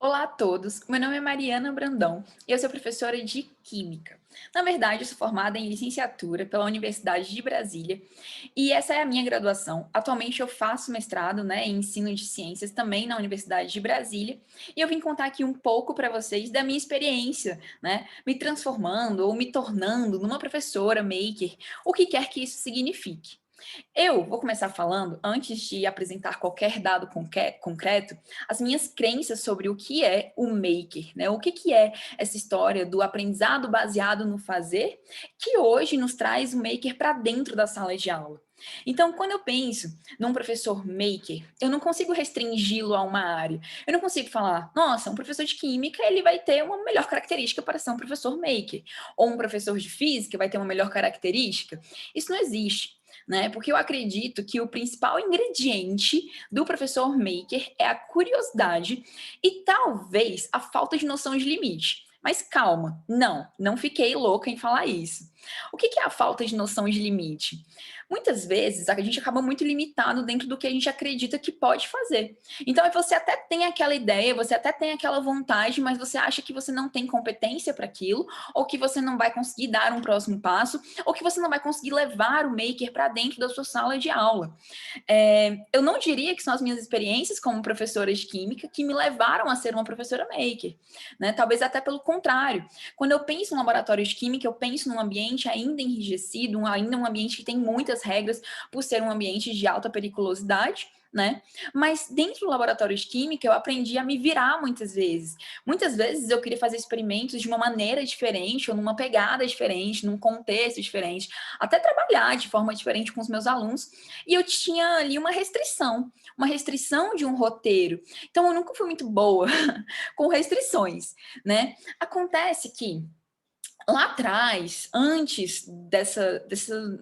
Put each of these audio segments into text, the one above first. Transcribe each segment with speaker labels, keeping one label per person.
Speaker 1: Olá a todos, meu nome é Mariana Brandão e eu sou professora de Química. Na verdade, eu sou formada em licenciatura pela Universidade de Brasília e essa é a minha graduação. Atualmente eu faço mestrado, em ensino de ciências também na Universidade de Brasília e eu vim contar aqui um pouco para vocês da minha experiência, me transformando ou me tornando numa professora maker, o que quer que isso signifique. Eu vou começar falando, antes de apresentar qualquer dado concreto, as minhas crenças sobre o que é o maker, né? O que é essa história do aprendizado baseado no fazer, que hoje nos traz o maker para dentro da sala de aula. Então, quando eu penso num professor maker, eu não consigo restringi-lo a uma área. Eu não consigo falar, nossa, um professor de química ele vai ter uma melhor característica para ser um professor maker, ou um professor de física vai ter uma melhor característica. Isso não existe. Porque eu acredito que o principal ingrediente do professor maker é a curiosidade e talvez a falta de noção de limite. Mas calma, não fiquei louca em falar isso. O que é a falta de noção de limite? Muitas vezes a gente acaba muito limitado dentro do que a gente acredita que pode fazer. Então você até tem aquela ideia, você até tem aquela vontade, mas você acha que você não tem competência para aquilo, ou que você não vai conseguir dar um próximo passo, ou que você não vai conseguir levar o maker para dentro da sua sala de aula. Eu não diria que são as minhas experiências como professora de química que me levaram a ser uma professora maker, Talvez até pelo contrário. Quando eu penso em um laboratório de química, eu penso num ambiente ainda enrijecido, ainda um ambiente que tem muitas regras, por ser um ambiente de alta periculosidade, Mas dentro do laboratório de química eu aprendi a me virar muitas vezes. Muitas vezes eu queria fazer experimentos de uma maneira diferente, ou numa pegada diferente, num contexto diferente, até trabalhar de forma diferente com os meus alunos, e eu tinha ali uma restrição de um roteiro. Então eu nunca fui muito boa com restrições, Acontece que lá atrás, antes desse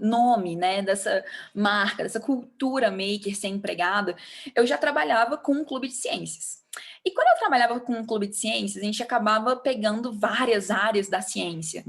Speaker 1: nome, dessa marca, dessa cultura maker ser empregada, eu já trabalhava com um clube de ciências. E quando eu trabalhava com um clube de ciências, a gente acabava pegando várias áreas da ciência,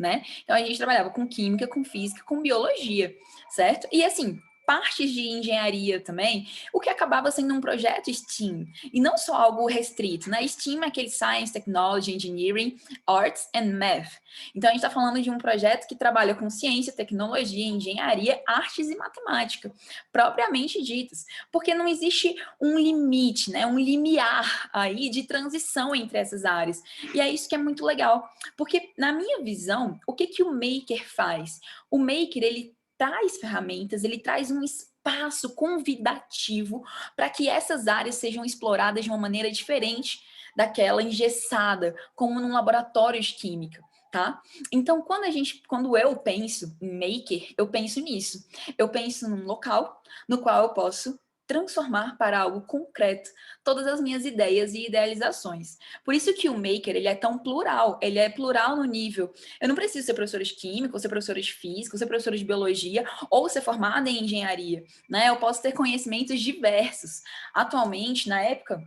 Speaker 1: Então a gente trabalhava com química, com física, com biologia, certo? E assim, partes de engenharia também, o que acabava sendo um projeto STEAM, e não só algo restrito, STEAM é aquele Science, Technology, Engineering, Arts and Math. Então, a gente está falando de um projeto que trabalha com ciência, tecnologia, engenharia, artes e matemática, propriamente ditas, porque não existe um limite, um limiar aí de transição entre essas áreas. E é isso que é muito legal, porque na minha visão, o que o maker faz? O maker, ele traz ferramentas, ele traz um espaço convidativo para que essas áreas sejam exploradas de uma maneira diferente daquela engessada, como num laboratório de química. Tá? Então, quando eu penso em maker, eu penso nisso. Eu penso num local no qual eu posso transformar para algo concreto todas as minhas ideias e idealizações. Por isso que o maker, ele é tão plural, ele é plural no nível. Eu não preciso ser professora de química, ou ser professora de física, ou ser professora de biologia, ou ser formada em engenharia, Eu posso ter conhecimentos diversos. Atualmente, na época,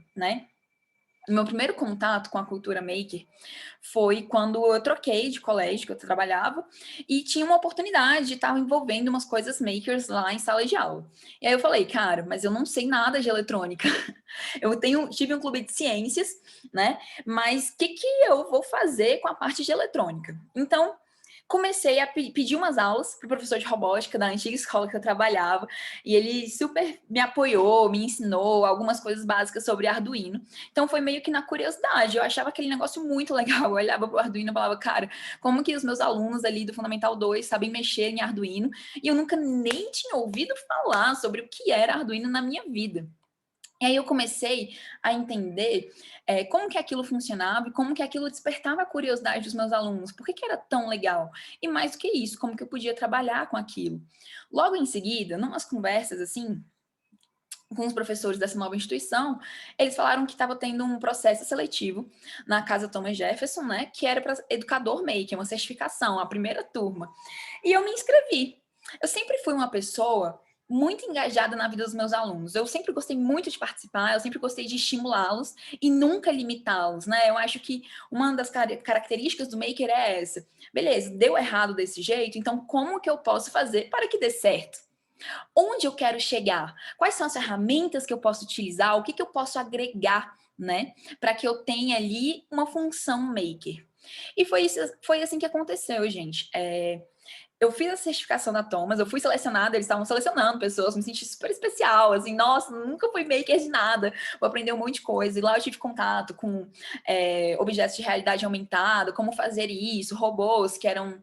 Speaker 1: o meu primeiro contato com a cultura maker foi quando eu troquei de colégio que eu trabalhava e tinha uma oportunidade de estar envolvendo umas coisas makers lá em sala de aula. E aí eu falei, cara, mas eu não sei nada de eletrônica. Tive um clube de ciências, Mas o que eu vou fazer com a parte de eletrônica? Então, comecei a pedir umas aulas para o professor de robótica da antiga escola que eu trabalhava, e ele super me apoiou, me ensinou algumas coisas básicas sobre Arduino. Então foi meio que na curiosidade, eu achava aquele negócio muito legal, eu olhava para o Arduino e falava, cara, como que os meus alunos ali do Fundamental 2 sabem mexer em Arduino? E eu nunca nem tinha ouvido falar sobre o que era Arduino na minha vida. E aí eu comecei a entender como que aquilo funcionava e como que aquilo despertava a curiosidade dos meus alunos. Por que era tão legal? E mais do que isso, como que eu podia trabalhar com aquilo? Logo em seguida, numas conversas assim, com os professores dessa nova instituição, eles falaram que estava tendo um processo seletivo na Casa Thomas Jefferson, que era para educador maker, uma certificação, a primeira turma. E eu me inscrevi. Eu sempre fui uma pessoa muito engajada na vida dos meus alunos. Eu sempre gostei muito de participar, eu sempre gostei de estimulá-los e nunca limitá-los, Eu acho que uma das características do maker é essa. Beleza, deu errado desse jeito, então como que eu posso fazer para que dê certo? Onde eu quero chegar? Quais são as ferramentas que eu posso utilizar? O que, que eu posso agregar, né? Para que eu tenha ali uma função maker. E foi assim que aconteceu, gente. Eu fiz a certificação da Thomas, eu fui selecionada, eles estavam selecionando pessoas, me senti super especial, assim, nossa, nunca fui maker de nada, vou aprender um monte de coisa. E lá eu tive contato com objetos de realidade aumentada, como fazer isso, robôs que eram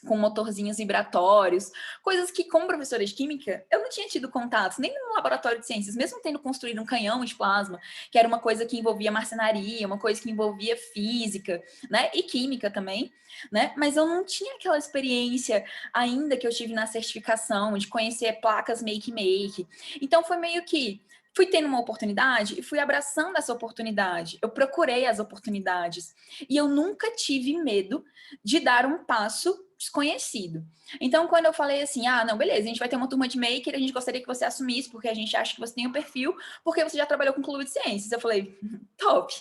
Speaker 1: com motorzinhos vibratórios, coisas que, como professora de química, eu não tinha tido contato, nem no laboratório de ciências, mesmo tendo construído um canhão de plasma, que era uma coisa que envolvia marcenaria, uma coisa que envolvia física, né, e química também, né, mas eu não tinha aquela experiência ainda que eu tive na certificação, de conhecer placas make-make, então foi meio que fui tendo uma oportunidade e fui abraçando essa oportunidade. Eu procurei as oportunidades e eu nunca tive medo de dar um passo desconhecido. Então, quando eu falei assim, não, beleza, a gente vai ter uma turma de maker, a gente gostaria que você assumisse, porque a gente acha que você tem o perfil, porque você já trabalhou com clube de ciências. Eu falei, top,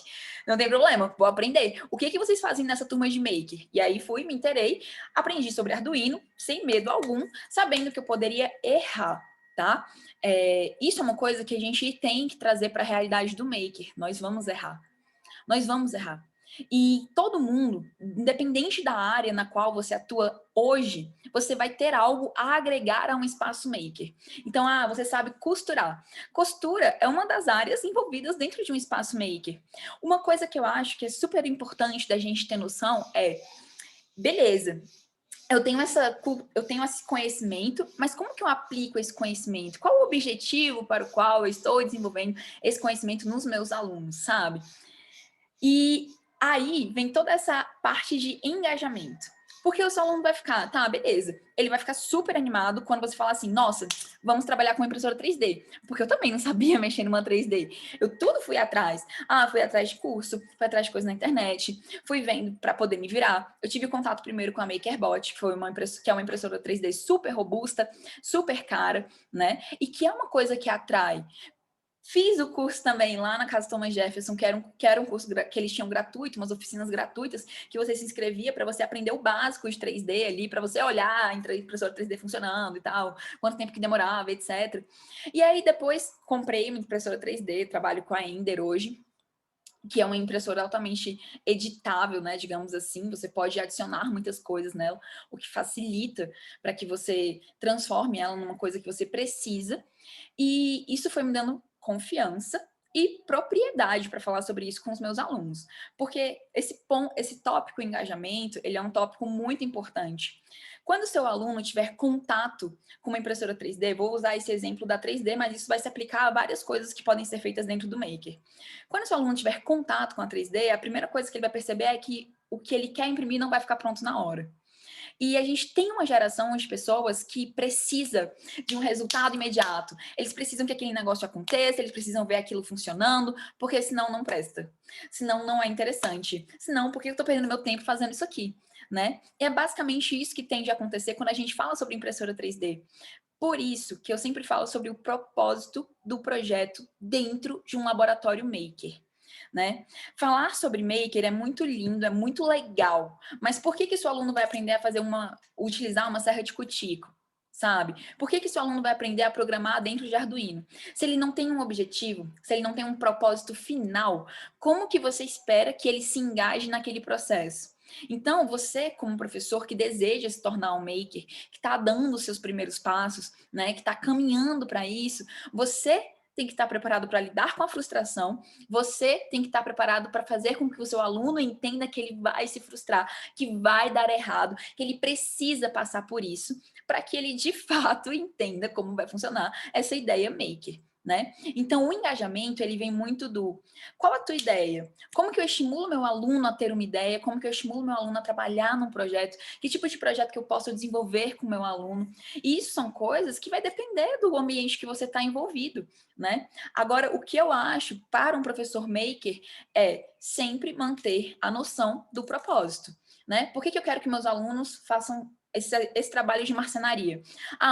Speaker 1: não tem problema, vou aprender. O que vocês fazem nessa turma de maker? E aí fui, me inteirei, aprendi sobre Arduino, sem medo algum, sabendo que eu poderia errar, tá? Isso é uma coisa que a gente tem que trazer para a realidade do maker. Nós vamos errar. Nós vamos errar. E todo mundo, independente da área na qual você atua hoje, você vai ter algo a agregar a um espaço maker. Então, você sabe costurar. Costura é uma das áreas envolvidas dentro de um espaço maker. Uma coisa que eu acho que é super importante da gente ter noção beleza, eu tenho esse conhecimento, mas como que eu aplico esse conhecimento? Qual o objetivo para o qual eu estou desenvolvendo esse conhecimento nos meus alunos, sabe? E aí vem toda essa parte de engajamento. Porque o seu aluno vai ficar, tá, beleza. Ele vai ficar super animado quando você falar assim, nossa, vamos trabalhar com impressora 3D. Porque eu também não sabia mexer numa 3D. Eu tudo fui atrás. Fui atrás de curso, fui atrás de coisa na internet, fui vendo para poder me virar. Eu tive contato primeiro com a MakerBot, que é uma impressora 3D super robusta, super cara, né? E que é uma coisa que atrai. Fiz o curso também lá na Casa Thomas Jefferson, que era um curso que eles tinham gratuito, umas oficinas gratuitas, que você se inscrevia para você aprender o básico de 3D ali, para você olhar a impressora 3D funcionando e tal, quanto tempo que demorava, etc. E aí depois comprei uma impressora 3D, trabalho com a Ender hoje, que é uma impressora altamente editável, né, digamos assim, você pode adicionar muitas coisas nela, o que facilita para que você transforme ela numa coisa que você precisa, e isso foi me dando confiança e propriedade para falar sobre isso com os meus alunos, porque esse tópico engajamento, ele é um tópico muito importante. Quando o seu aluno tiver contato com uma impressora 3D, vou usar esse exemplo da 3D, mas isso vai se aplicar a várias coisas que podem ser feitas dentro do Maker. Quando o seu aluno tiver contato com a 3D, a primeira coisa que ele vai perceber é que o que ele quer imprimir não vai ficar pronto na hora. E a gente tem uma geração de pessoas que precisa de um resultado imediato. Eles precisam que aquele negócio aconteça, eles precisam ver aquilo funcionando, porque senão não presta. Senão não é interessante. Senão, por que eu estou perdendo meu tempo fazendo isso aqui? Né? E é basicamente isso que tem de acontecer quando a gente fala sobre impressora 3D. Por isso que eu sempre falo sobre o propósito do projeto dentro de um laboratório maker. Né? Falar sobre maker é muito lindo, é muito legal, mas por que seu aluno vai aprender a utilizar uma serra de cutico? Sabe? Por que seu aluno vai aprender a programar dentro de Arduino? Se ele não tem um objetivo, se ele não tem um propósito final, como que você espera que ele se engaje naquele processo? Então, você, como professor que deseja se tornar um maker, que está dando os seus primeiros passos, né, que está caminhando para isso, você tem que estar preparado para lidar com a frustração, você tem que estar preparado para fazer com que o seu aluno entenda que ele vai se frustrar, que vai dar errado, que ele precisa passar por isso, para que ele de fato entenda como vai funcionar essa ideia maker. Né? Então, o engajamento, ele vem muito do qual a tua ideia? Como que eu estimulo meu aluno a ter uma ideia? Como que eu estimulo meu aluno a trabalhar num projeto? Que tipo de projeto que eu posso desenvolver com meu aluno? E isso são coisas que vai depender do ambiente que você está envolvido, né? Agora, o que eu acho para um professor maker é sempre manter a noção do propósito, né? Por que eu quero que meus alunos façam esse trabalho de marcenaria?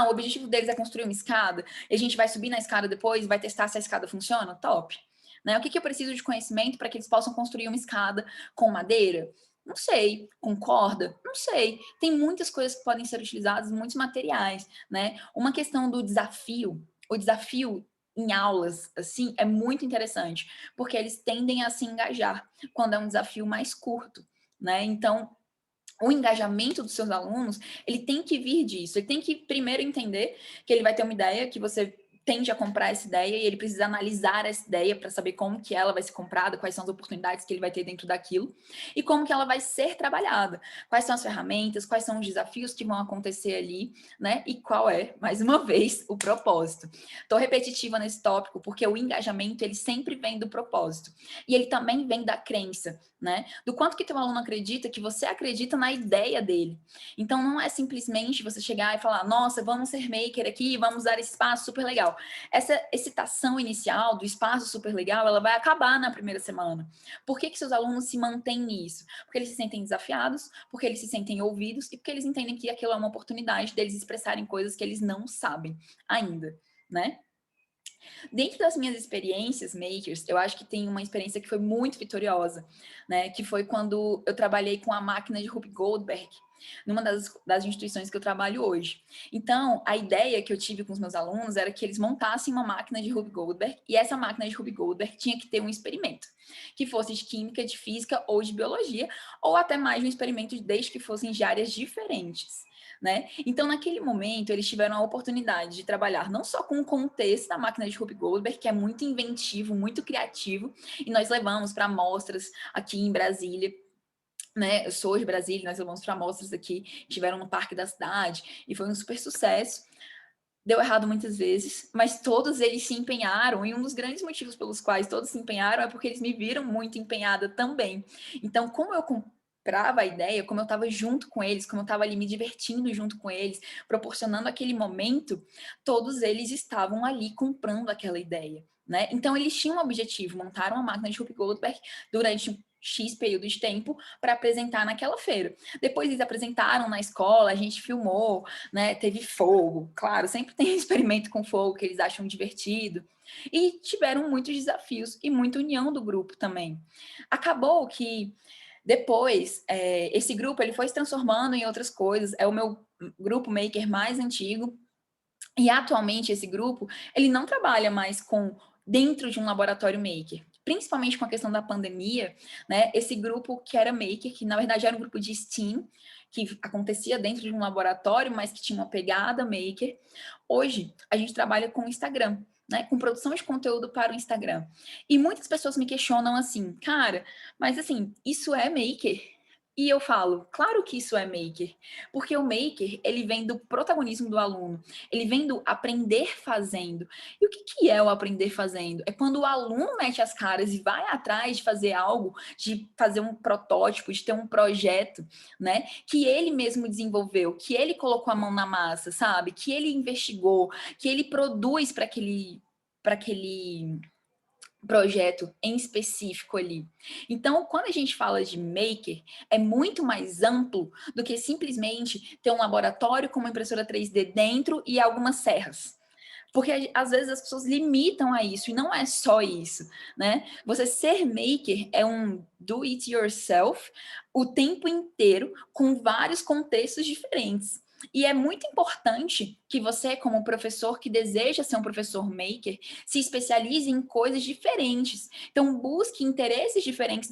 Speaker 1: O objetivo deles é construir uma escada, e a gente vai subir na escada depois e vai testar se a escada funciona? Top! Né? O que eu preciso de conhecimento para que eles possam construir uma escada com madeira? Não sei. Concorda? Não sei. Tem muitas coisas que podem ser utilizadas, muitos materiais, né? Uma questão do desafio, o desafio em aulas, assim, é muito interessante, porque eles tendem a se engajar quando é um desafio mais curto, né? Então, o engajamento dos seus alunos, ele tem que vir disso. Ele tem que primeiro entender que ele vai ter uma ideia, que você tende a comprar essa ideia e ele precisa analisar essa ideia para saber como que ela vai ser comprada, quais são as oportunidades que ele vai ter dentro daquilo e como que ela vai ser trabalhada, quais são as ferramentas, quais são os desafios que vão acontecer ali, né? E qual é, mais uma vez, o propósito. Estou repetitiva nesse tópico porque o engajamento ele sempre vem do propósito e ele também vem da crença, né? Do quanto que teu aluno acredita que você acredita na ideia dele. Então não é simplesmente você chegar e falar, nossa, vamos ser maker aqui, vamos usar esse espaço super legal. Essa excitação inicial do espaço super legal, ela vai acabar na primeira semana. Por que que seus alunos se mantêm nisso? Porque eles se sentem desafiados, porque eles se sentem ouvidos e porque eles entendem que aquilo é uma oportunidade deles expressarem coisas que eles não sabem ainda, né? Dentro das minhas experiências makers, eu acho que tem uma experiência que foi muito vitoriosa, né? Que foi quando eu trabalhei com a máquina de Rube Goldberg, numa das instituições que eu trabalho hoje. Então, a ideia que eu tive com os meus alunos era que eles montassem uma máquina de Rube Goldberg, e essa máquina de Rube Goldberg tinha que ter um experimento, que fosse de química, de física ou de biologia, ou até mais de um experimento desde que fossem de áreas diferentes. Né? Então, naquele momento, eles tiveram a oportunidade de trabalhar não só com o contexto da máquina de Rube Goldberg, que é muito inventivo, muito criativo, e nós levamos para amostras aqui em Brasília, né? Eu sou de Brasília, nós levamos para amostras aqui, tiveram no Parque da Cidade, e foi um super sucesso. Deu errado muitas vezes, mas todos eles se empenharam, e um dos grandes motivos pelos quais todos se empenharam é porque eles me viram muito empenhada também. Então, como eu comprava a ideia, como eu estava junto com eles, como eu estava ali me divertindo junto com eles, proporcionando aquele momento, todos eles estavam ali comprando aquela ideia. Né? Então, eles tinham um objetivo, montaram uma máquina de Rube Goldberg durante um X período de tempo para apresentar naquela feira. Depois eles apresentaram na escola, a gente filmou, né? Teve fogo, claro, sempre tem experimento com fogo que eles acham divertido. E tiveram muitos desafios e muita união do grupo também. Acabou que depois, esse grupo ele foi se transformando em outras coisas. É o meu grupo maker mais antigo. E atualmente esse grupo, ele não trabalha mais com dentro de um laboratório maker. Principalmente com a questão da pandemia, né? Esse grupo que era maker, que na verdade era um grupo de STEAM, que acontecia dentro de um laboratório, mas que tinha uma pegada maker. Hoje, a gente trabalha com o Instagram, né? Com produção de conteúdo para o Instagram. E muitas pessoas me questionam assim, cara, mas assim, isso é maker? E eu falo, claro que isso é maker, porque o maker, ele vem do protagonismo do aluno, ele vem do aprender fazendo. E o que que é o aprender fazendo? É quando o aluno mete as caras e vai atrás de fazer algo, de fazer um protótipo, de ter um projeto, né? Que ele mesmo desenvolveu, que ele colocou a mão na massa, sabe? Que ele investigou, que ele produz para aquele projeto em específico ali. Então, quando a gente fala de maker, é muito mais amplo do que simplesmente ter um laboratório com uma impressora 3D dentro e algumas serras. Porque às vezes as pessoas limitam a isso, e não é só isso, né? Você ser maker é um do it yourself o tempo inteiro, com vários contextos diferentes. E é muito importante que você, como professor que deseja ser um professor maker, se especialize em coisas diferentes. Então, busque interesses diferentes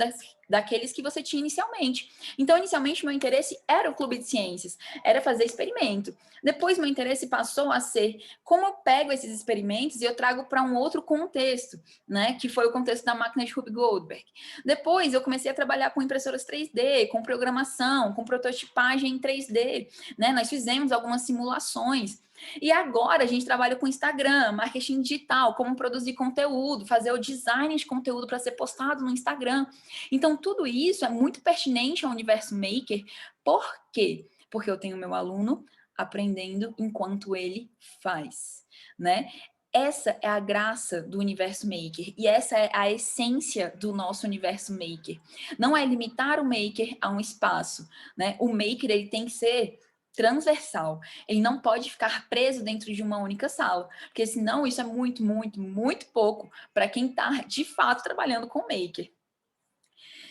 Speaker 1: daqueles que você tinha inicialmente. Então, inicialmente, meu interesse era o clube de ciências, era fazer experimento. Depois, meu interesse passou a ser como eu pego esses experimentos e eu trago para um outro contexto, né? Que foi o contexto da máquina de Rube Goldberg. Depois, eu comecei a trabalhar com impressoras 3D, com programação, com prototipagem em 3D, né? Nós fizemos algumas simulações. E agora a gente trabalha com Instagram, marketing digital, como produzir conteúdo, fazer o design de conteúdo para ser postado no Instagram. Então, tudo isso é muito pertinente ao universo maker. Por quê? Porque eu tenho meu aluno aprendendo enquanto ele faz, né? Essa é a graça do universo maker e essa é a essência do nosso universo maker. Não é limitar o maker a um espaço, né? O maker ele tem que ser transversal. Ele não pode ficar preso dentro de uma única sala, porque senão isso é muito, muito, muito pouco para quem está de fato trabalhando com maker.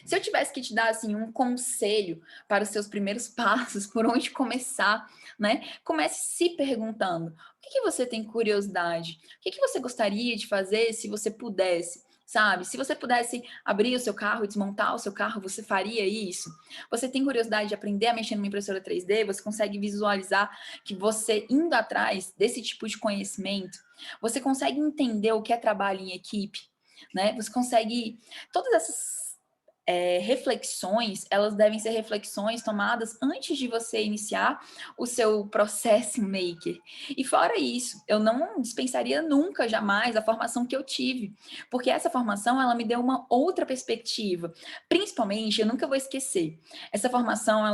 Speaker 1: Se eu tivesse que te dar assim um conselho para os seus primeiros passos, por onde começar, né? Comece se perguntando: o que que você tem curiosidade? O que que você gostaria de fazer se você pudesse? Sabe? Se você pudesse abrir o seu carro e desmontar o seu carro, você faria isso? Você tem curiosidade de aprender a mexer numa impressora 3D? Você consegue visualizar que você indo atrás desse tipo de conhecimento, você consegue entender o que é trabalho em equipe, né? Você consegue todas essas reflexões, elas devem ser reflexões tomadas antes de você iniciar o seu processo maker. E fora isso, eu não dispensaria nunca, jamais, a formação que eu tive, porque essa formação, ela me deu uma outra perspectiva. Principalmente, eu nunca vou esquecer, essa formação,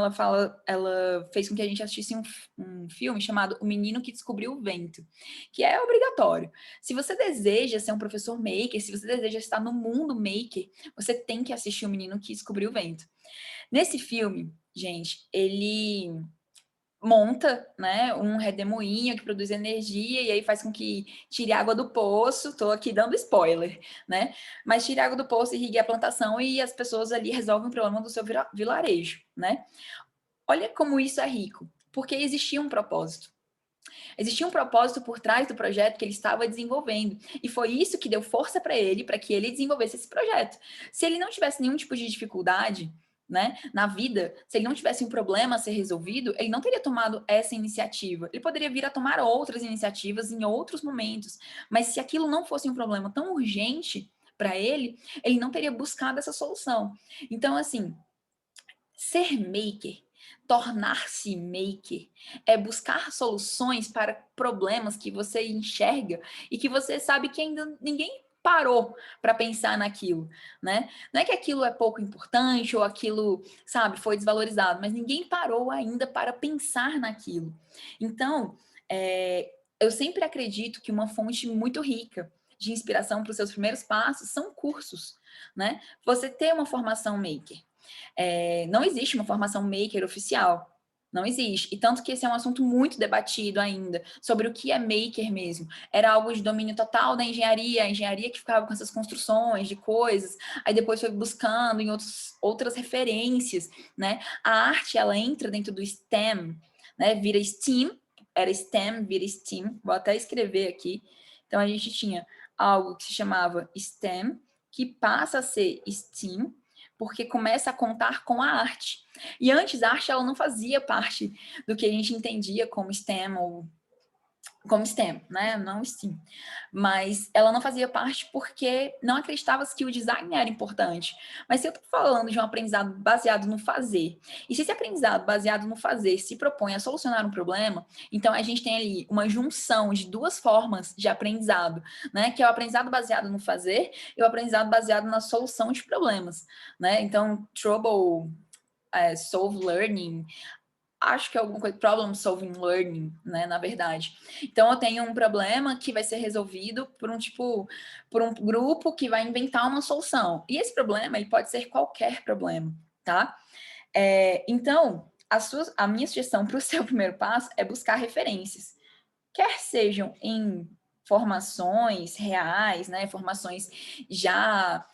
Speaker 1: ela fez com que a gente assistisse um filme chamado O Menino que Descobriu o Vento, que é obrigatório. Se você deseja ser um professor maker, se você deseja estar no mundo maker, você tem que assistir O Menino que Descobriu o Vento. Nesse filme, gente, ele monta, né, um redemoinho que produz energia e aí faz com que tire água do poço. Tô aqui dando spoiler, né? Mas tire água do poço, irrigue a plantação e as pessoas ali resolvem o problema do seu vilarejo, né? Olha como isso é rico, porque existia um propósito. Existia um propósito por trás do projeto que ele estava desenvolvendo. E foi isso que deu força para ele, para que ele desenvolvesse esse projeto. Se ele não tivesse nenhum tipo de dificuldade, né, na vida, se ele não tivesse um problema a ser resolvido, ele não teria tomado essa iniciativa. Ele poderia vir a tomar outras iniciativas em outros momentos. Mas se aquilo não fosse um problema tão urgente para ele não teria buscado essa solução. Então, assim, ser maker, tornar-se maker, é buscar soluções para problemas que você enxerga e que você sabe que ainda ninguém parou para pensar naquilo, né? Não é que aquilo é pouco importante ou aquilo, sabe, foi desvalorizado, mas ninguém parou ainda para pensar naquilo. Então, eu sempre acredito que uma fonte muito rica de inspiração para os seus primeiros passos são cursos, né? Você ter uma formação maker. Não existe uma formação maker oficial. Não existe. E tanto que esse é um assunto muito debatido ainda, sobre o que é maker mesmo. Era algo de domínio total da engenharia, a engenharia que ficava com essas construções de coisas, aí depois foi buscando em outras referências, né? A arte, ela entra dentro do STEM, né? Vira STEAM, era STEM, vira STEAM, vou até escrever aqui. Então, a gente tinha algo que se chamava STEM, que passa a ser STEAM, porque começa a contar com a arte. E antes a arte ela não fazia parte do que a gente entendia como STEM ou como STEM, né? Não STEAM. Mas ela não fazia parte porque não acreditava que o design era importante. Mas se eu estou falando de um aprendizado baseado no fazer, e se esse aprendizado baseado no fazer se propõe a solucionar um problema, então a gente tem ali uma junção de duas formas de aprendizado, né? Que é o aprendizado baseado no fazer e o aprendizado baseado na solução de problemas, né? Então, solve learning, acho que é alguma coisa, problem solving learning, né, na verdade. Então eu tenho um problema que vai ser resolvido por um grupo que vai inventar uma solução. E esse problema, ele pode ser qualquer problema, tá? Então, a minha sugestão para o seu primeiro passo é buscar referências. Quer sejam em formações reais, né, formações já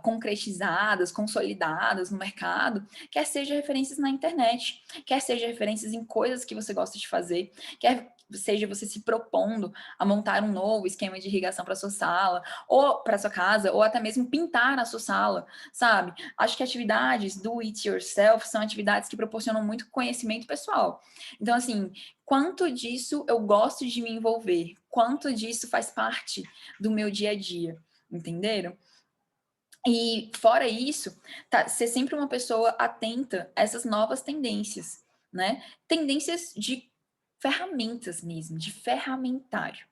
Speaker 1: concretizadas, consolidadas no mercado, quer seja referências na internet, quer seja referências em coisas que você gosta de fazer, quer seja você se propondo a montar um novo esquema de irrigação para sua sala, ou para sua casa, ou até mesmo pintar a sua sala, sabe? Acho que atividades do it yourself são atividades que proporcionam muito conhecimento pessoal. Então, assim, quanto disso eu gosto de me envolver? Quanto disso faz parte do meu dia a dia? Entenderam? E fora isso, ser sempre uma pessoa atenta a essas novas tendências, né? Tendências de ferramentas mesmo, de ferramentário.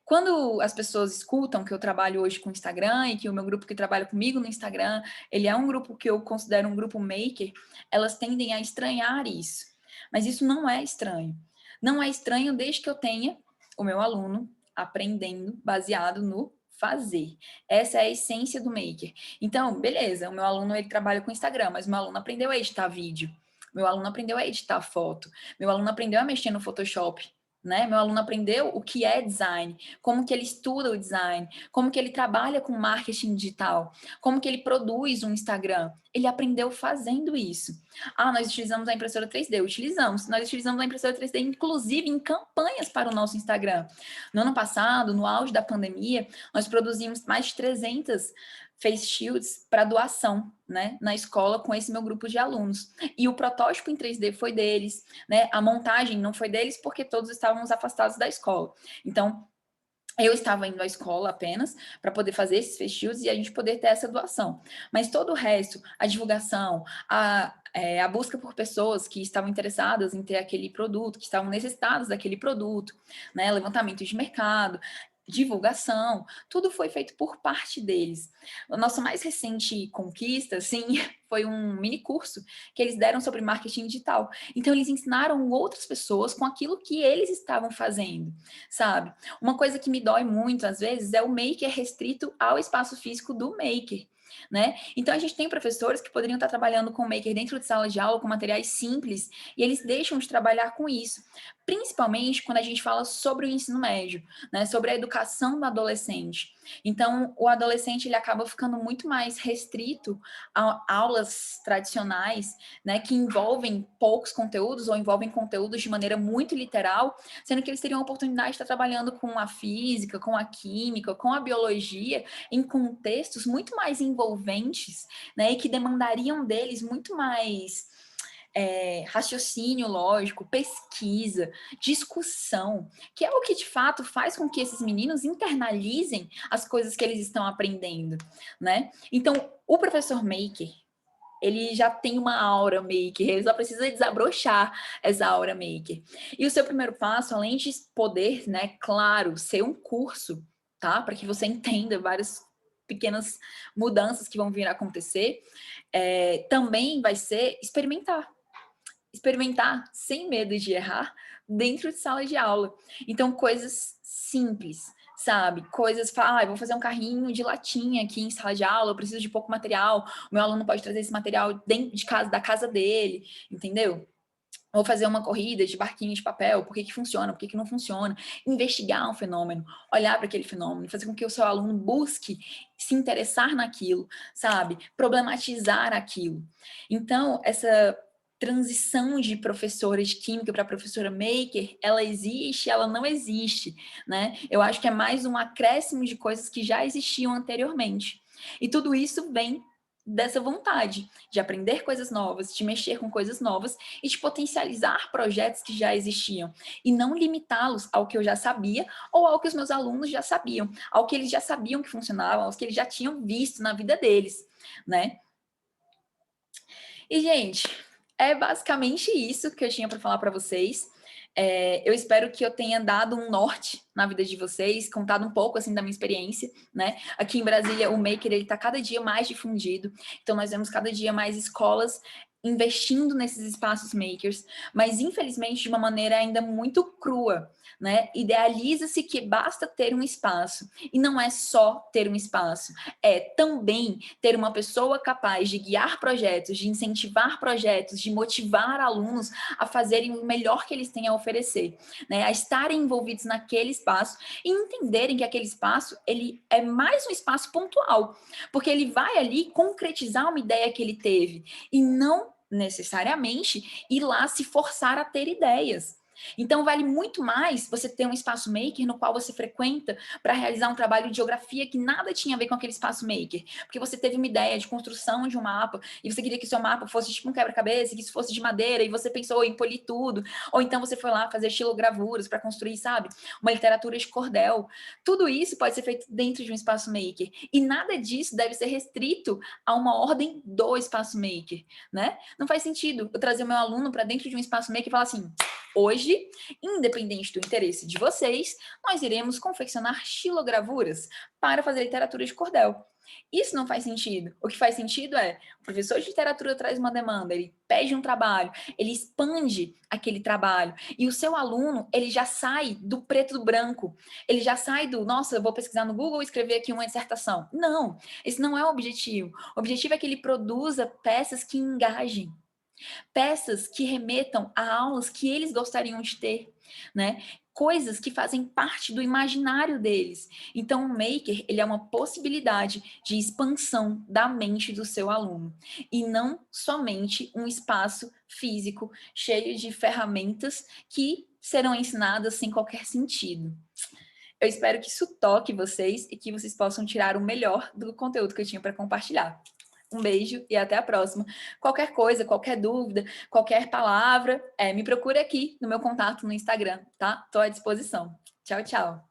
Speaker 1: Quando as pessoas escutam que eu trabalho hoje com Instagram e que o meu grupo que trabalha comigo no Instagram, ele é um grupo que eu considero um grupo maker, elas tendem a estranhar isso. Mas isso não é estranho. Não é estranho desde que eu tenha o meu aluno aprendendo baseado no fazer. Essa é a essência do maker. Então, beleza, o meu aluno ele trabalha com Instagram, mas o meu aluno aprendeu a editar vídeo. Meu aluno aprendeu a editar foto. Meu aluno aprendeu a mexer no Photoshop. né? Meu aluno aprendeu o que é design, como que ele estuda o design, como que ele trabalha com marketing digital, como que ele produz um Instagram. Ele aprendeu fazendo isso. Ah, nós utilizamos a impressora 3D. Utilizamos. Nós utilizamos a impressora 3D, inclusive, em campanhas para o nosso Instagram. No ano passado, no auge da pandemia, nós produzimos mais de 300 face shields para doação, né, na escola com esse meu grupo de alunos. E o protótipo em 3D foi deles, né? A montagem não foi deles porque todos estávamos afastados da escola. Então, eu estava indo à escola apenas para poder fazer esses face shields e a gente poder ter essa doação. Mas todo o resto, a divulgação, a busca por pessoas que estavam interessadas em ter aquele produto, que estavam necessitadas daquele produto, né? Levantamento de mercado, divulgação, tudo foi feito por parte deles. A nossa mais recente conquista, sim, foi um mini curso que eles deram sobre marketing digital. Então, eles ensinaram outras pessoas com aquilo que eles estavam fazendo, sabe? Uma coisa que me dói muito, às vezes, é o maker restrito ao espaço físico do maker, né? Então, a gente tem professores que poderiam estar trabalhando com o maker dentro de sala de aula, com materiais simples, e eles deixam de trabalhar com isso. Principalmente quando a gente fala sobre o ensino médio, né? Sobre a educação do adolescente. Então, o adolescente, ele acaba ficando muito mais restrito a aulas tradicionais, né? Que envolvem poucos conteúdos ou envolvem conteúdos de maneira muito literal, sendo que eles teriam a oportunidade de estar trabalhando com a física, com a química, com a biologia, em contextos muito mais envolventes, né, e que demandariam deles muito mais raciocínio lógico, pesquisa, discussão, que é o que de fato faz com que esses meninos internalizem as coisas que eles estão aprendendo, né? Então, o professor maker, ele já tem uma aura maker, ele só precisa desabrochar essa aura maker. E o seu primeiro passo, além de poder, né, claro, ser um curso, tá? Para que você entenda várias pequenas mudanças que vão vir a acontecer, também vai ser experimentar. Experimentar sem medo de errar dentro de sala de aula. Então, coisas simples, sabe? Coisas, vou fazer um carrinho de latinha aqui em sala de aula, eu preciso de pouco material, o meu aluno pode trazer esse material dentro de casa, da casa dele, entendeu? Vou fazer uma corrida de barquinho de papel, por que que funciona, por que que não funciona, investigar um fenômeno, olhar para aquele fenômeno, fazer com que o seu aluno busque se interessar naquilo, sabe? Problematizar aquilo. Então, essa transição de professora de química para professora maker, ela existe, ela não existe, né? Eu acho que é mais um acréscimo de coisas que já existiam anteriormente. E tudo isso vem dessa vontade de aprender coisas novas, de mexer com coisas novas e de potencializar projetos que já existiam e não limitá-los ao que eu já sabia ou ao que os meus alunos já sabiam, ao que eles já sabiam que funcionava, ao que eles já tinham visto na vida deles, né? E, gente, é basicamente isso que eu tinha para falar para vocês. Eu espero que eu tenha dado um norte na vida de vocês, contado um pouco assim da minha experiência, né? Aqui em Brasília, o Maker ele está cada dia mais difundido, então nós vemos cada dia mais escolas investindo nesses espaços makers, mas infelizmente de uma maneira ainda muito crua, né? Idealiza-se que basta ter um espaço, e não é só ter um espaço, é também ter uma pessoa capaz de guiar projetos, de incentivar projetos, de motivar alunos a fazerem o melhor que eles têm a oferecer, né? A estarem envolvidos naquele espaço e entenderem que aquele espaço ele é mais um espaço pontual, porque ele vai ali concretizar uma ideia que ele teve e não necessariamente ir lá se forçar a ter ideias. Então, vale muito mais você ter um espaço maker no qual você frequenta para realizar um trabalho de geografia que nada tinha a ver com aquele espaço maker. Porque você teve uma ideia de construção de um mapa e você queria que o seu mapa fosse tipo um quebra-cabeça, que isso fosse de madeira e você pensou em polir tudo. Ou então você foi lá fazer estilogravuras para construir, sabe? Uma literatura de cordel. Tudo isso pode ser feito dentro de um espaço maker. E nada disso deve ser restrito a uma ordem do espaço maker, né? Não faz sentido eu trazer o meu aluno para dentro de um espaço maker e falar assim: hoje, independente do interesse de vocês, nós iremos confeccionar xilogravuras para fazer literatura de cordel. Isso não faz sentido. O que faz sentido é, o professor de literatura traz uma demanda, ele pede um trabalho, ele expande aquele trabalho, e o seu aluno, ele já sai do preto do branco, ele já sai do, nossa, eu vou pesquisar no Google e escrever aqui uma dissertação. Não, esse não é o objetivo. O objetivo é que ele produza peças que engajem, peças que remetam a aulas que eles gostariam de ter, né? Coisas que fazem parte do imaginário deles. Então, o Maker, ele é uma possibilidade de expansão da mente do seu aluno, e não somente um espaço físico cheio de ferramentas que serão ensinadas sem qualquer sentido. Eu espero que isso toque vocês e que vocês possam tirar o melhor do conteúdo que eu tinha para compartilhar. Um beijo e até a próxima. Qualquer coisa, qualquer dúvida, qualquer palavra, me procure aqui no meu contato no Instagram, tá? Estou à disposição. Tchau, tchau.